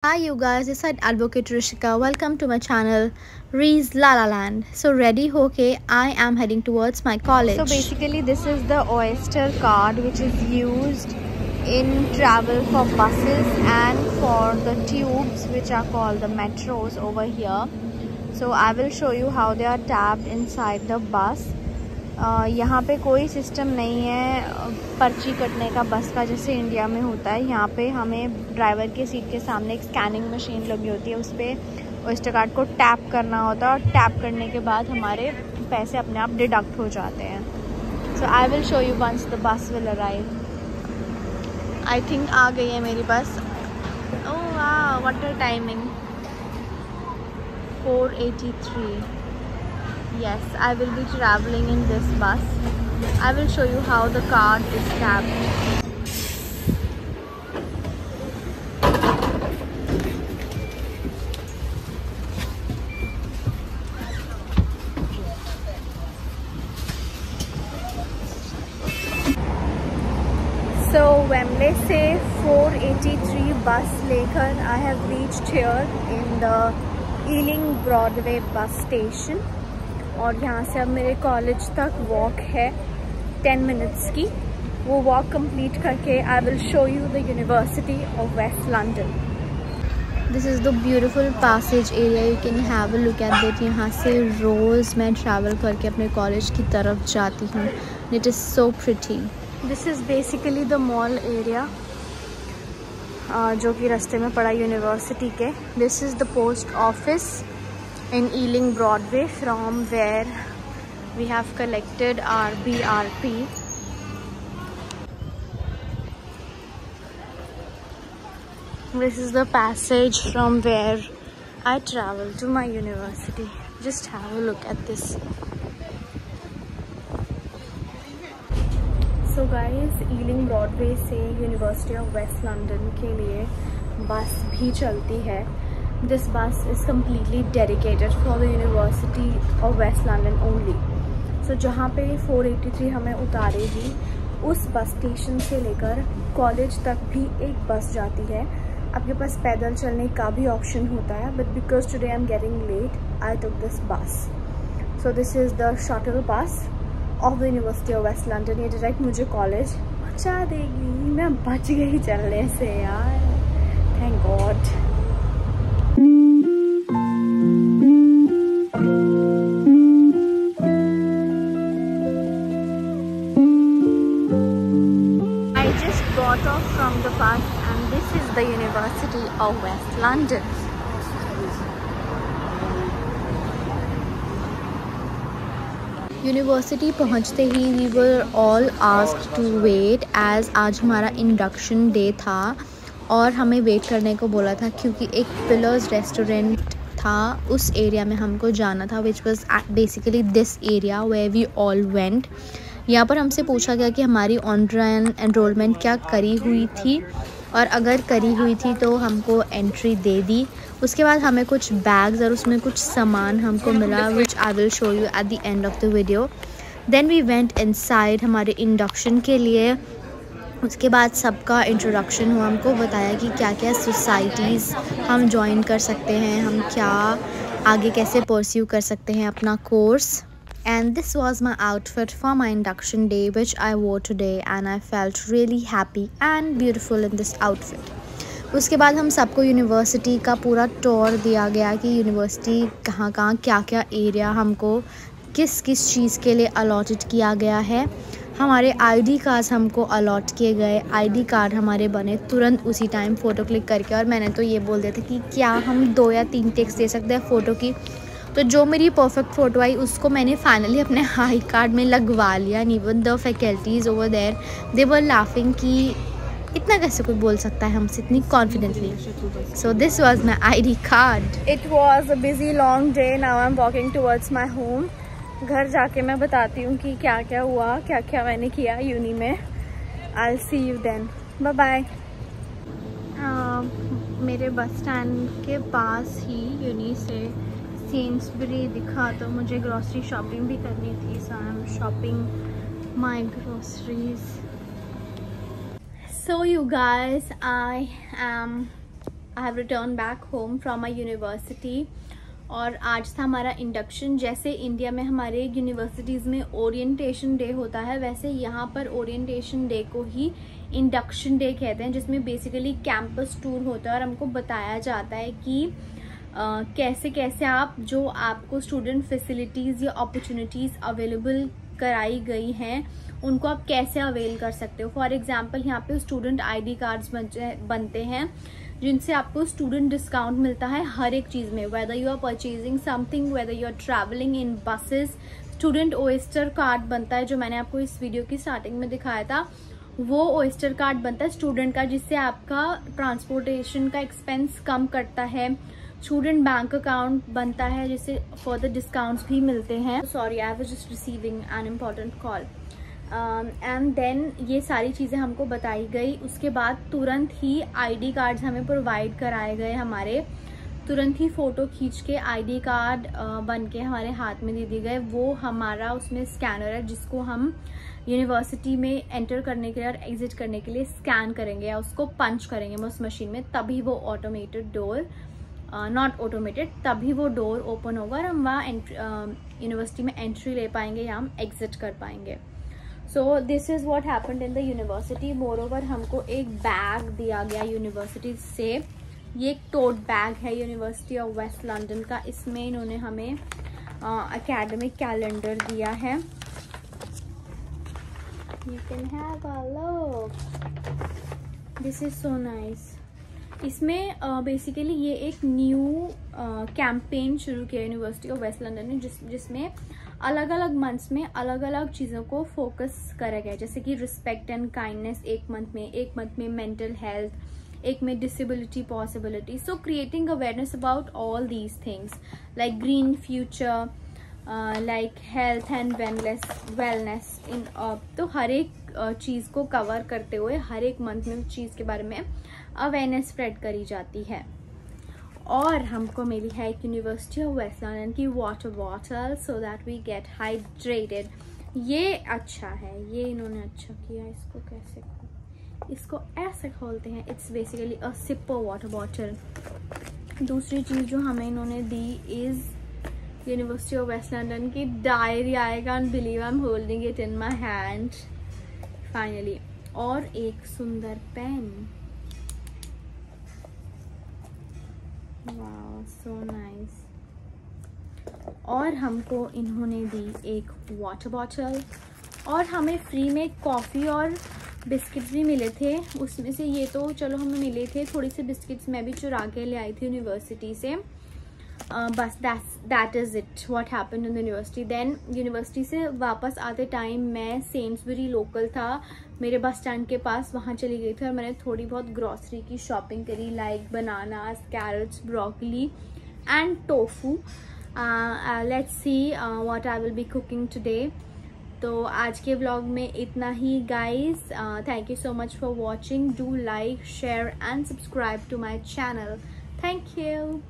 Hi you guys, this is Advocate Rishika. Welcome to my channel Rees La La Land. So ready hoke I am heading towards my college. So basically this is the Oyster card which is used in travel for buses and for the tubes which are called the metros over here. So I will show you how they are tapped inside the bus. यहाँ पे कोई system नहीं है पर्ची कटने का बस का जैसे इंडिया में होता है। यहाँ पे हमें ड्राइवर के सीट के सामने एक स्कैनिंग मशीन लगी होती है, उस पर ओयस्टर कार्ड को टैप करना होता है और टैप करने के बाद हमारे पैसे अपने आप डिडक्ट हो जाते हैं। So I will show you once the bus will arrive. I think आ गई है मेरी बस। ओह वाह, what a timing, 4:83। Yes, I will be traveling in this bus. I will show you how the card is tapped. So Wembley से 483 bus लेकर I have reached here in the Ealing Broadway bus station. और यहाँ से अब मेरे college तक walk है 10 minutes की। वो वॉक कंप्लीट करके I will show you the University of waste London. This is the beautiful passage area, you can have a look at that. यहाँ से रोज़ मैं ट्रैवल करके अपने कॉलेज की तरफ जाती हूँ। It is so pretty. This is basically the mall area जो कि रास्ते में पड़ा यूनिवर्सिटी के। This is the post office in Ealing Broadway, from where we have collected our BRP. This is the passage from where I travel to my university. Just have a look at this. So guys, Ealing Broadway से University of West London के लिए बस भी चलती है। This bus is completely dedicated for the University of West London only. So जहाँ पे 483 हमें उतारेगी, उस बस स्टेशन से लेकर कॉलेज तक भी एक बस जाती है। आपके पास पैदल चलने का भी ऑप्शन होता है, but because today I'm getting late, I took this bus. So this is the shuttle bus of the University of West London. ये डायरेक्ट मुझे कॉलेज पहुँचा देगी। मैं बच गई चलने से यार, thank God. Got off from the bus and this is the University of West London. University पहुंचते ही we were all asked to wait as आज हमारा इंडक्शन डे था और हमें वेट करने को बोला था क्योंकि एक पिलर्स रेस्टोरेंट था, उस एरिया में हमको जाना था, which was basically this area where we all went. यहाँ पर हमसे पूछा गया कि हमारी ऑनलाइन एनरोलमेंट क्या करी हुई थी और अगर करी हुई थी तो हमको एंट्री दे दी। उसके बाद हमें कुछ बैग्स और उसमें कुछ सामान हमको मिला, which I will show you at the end of the video. Then we went inside हमारे इंडक्शन के लिए। उसके बाद सबका इंट्रोडक्शन हुआ, हमको बताया कि क्या क्या सोसाइटीज़ हम ज्वाइन कर सकते हैं, हम क्या आगे कैसे परस्यू कर सकते हैं अपना course. And this was my outfit for my induction day which I wore today and I felt really happy and beautiful in this outfit. उसके बाद हम सबको यूनिवर्सिटी का पूरा टूर दिया गया कि यूनिवर्सिटी कहाँ कहाँ क्या क्या एरिया हमको किस किस चीज़ के लिए अलॉटेड किया गया है। हमारे आईडी कार्ड्स हमको अलॉट किए गए, आईडी कार्ड हमारे बने तुरंत उसी टाइम फ़ोटो क्लिक करके। और मैंने तो ये बोल दिया था कि क्या हम 2 या 3 टेक्स दे सकते हैं फ़ोटो की, तो जो मेरी परफेक्ट फ़ोटो आई उसको मैंने फाइनली अपने आई कार्ड में लगवा लिया। And even the faculties over there they were laughing कि इतना कैसे कोई बोल सकता है हमसे इतनी confidently. So this was my ID card. It was a busy long day. Now I am walking towards my home. घर जाके मैं बताती हूँ कि क्या क्या हुआ, क्या क्या मैंने किया यूनी में। I will see you then, bye bye. मेरे बस स्टैंड के पास ही यूनी से सेंसबरी दिखा, तो मुझे ग्रॉसरी शॉपिंग भी करनी थी। So I am shopping my groceries. So you guys, I have return back home from my university और आज था हमारा इंडक्शन। जैसे इंडिया में हमारे यूनिवर्सिटीज़ में ओरिएंटेशन डे होता है, वैसे यहाँ पर ओरिएंटेशन डे को ही इंडक्शन डे कहते हैं, जिसमें बेसिकली कैंपस टूर होता है और हमको बताया जाता है कि कैसे कैसे आप जो आपको स्टूडेंट फैसिलिटीज़ या अपॉर्चुनिटीज़ अवेलेबल कराई गई हैं उनको आप कैसे अवेल कर सकते हो। फॉर एग्जांपल यहाँ पे स्टूडेंट आईडी कार्ड्स बनते हैं जिनसे आपको स्टूडेंट डिस्काउंट मिलता है हर एक चीज़ में, whether you are purchasing something, whether you are travelling in buses. Student Oyster card बनता है जो मैंने आपको इस वीडियो की स्टार्टिंग में दिखाया था, वो ओएस्टर कार्ड बनता है स्टूडेंट का, जिससे आपका ट्रांसपोर्टेशन का एक्सपेंस कम करता है। स्टूडेंट बैंक अकाउंट बनता है जिससे फर्दर डिस्काउंट्स भी मिलते हैं। Sorry, I was just receiving an important call. And then ये सारी चीज़ें हमको बताई गई। उसके बाद तुरंत ही आईडी कार्ड्स हमें प्रोवाइड कराए गए हमारे, तुरंत ही फ़ोटो खींच के आईडी कार्ड बन के हमारे हाथ में दे दिए गए। वो हमारा उसमें स्कैनर है जिसको हम यूनिवर्सिटी में एंटर करने के लिए और एग्जिट करने के लिए स्कैन करेंगे या उसको पंच करेंगे उस मशीन में, तभी वो ऑटोमेटेड डोर, नॉट ऑटोमेटेड, तभी वो डोर ओपन होगा और हम वहाँ यूनिवर्सिटी में एंट्री ले पाएंगे या हम एग्जिट कर पाएंगे। So this is what happened in the university. More over हमको एक बैग दिया गया यूनिवर्सिटी से, ये एक टोट बैग है यूनिवर्सिटी ऑफ वेस्ट लंदन का। इसमें इन्होंने हमें एकेडमिक कैलेंडर दिया है। You can have a look, this is so nice. इसमें बेसिकली ये एक न्यू कैंपेन शुरू किया यूनिवर्सिटी ऑफ वेस्ट लंदन ने, जिसमें अलग अलग मंथ्स में अलग अलग चीज़ों को फोकस करा गया, जैसे कि रिस्पेक्ट एंड काइंडनेस एक मंथ में मेंटल हेल्थ, एक में disability possibility. So creating awareness about all these things like green future, like health and wellness in. तो हर एक चीज़ को कवर करते हुए हर एक मंथ में चीज़ के बारे में अवेयरनेस स्प्रेड करी जाती है। और हमको मिली है एक यूनिवर्सिटी ऑफ वेस्ट लंदन की water bottle, so that we get hydrated. ये अच्छा है, ये इन्होंने अच्छा किया। इसको कैसे इसको ऐसे खोलते हैं, it's basically a sipper water bottle. दूसरी चीज़ जो हमें इन्होंने दी is university of waste London की diary. I can't believe I am holding it in my hand finally. और एक सुंदर पेन, वाओ सो नाइस। और हमको इन्होंने दी एक वाटर बॉटल और हमें फ्री में कॉफ़ी और बिस्किट्स भी मिले थे। उसमें से ये तो चलो हमें मिले थे, थोड़ी सी बिस्किट्स मैं भी चुरा के ले आई थी यूनिवर्सिटी से। बस that is it what happened in the university. Then university से वापस आते टाइम मैं सेंट्सबरी लोकल था मेरे बस स्टैंड के पास, वहाँ चली गई थी और मैंने थोड़ी बहुत ग्रॉसरी की शॉपिंग करी, like bananas, carrots, broccoli and tofu. Let's see what I will be cooking today. तो आज के व्लॉग में इतना ही guys. Thank you so much for watching. Do like, share and subscribe to my channel. Thank you.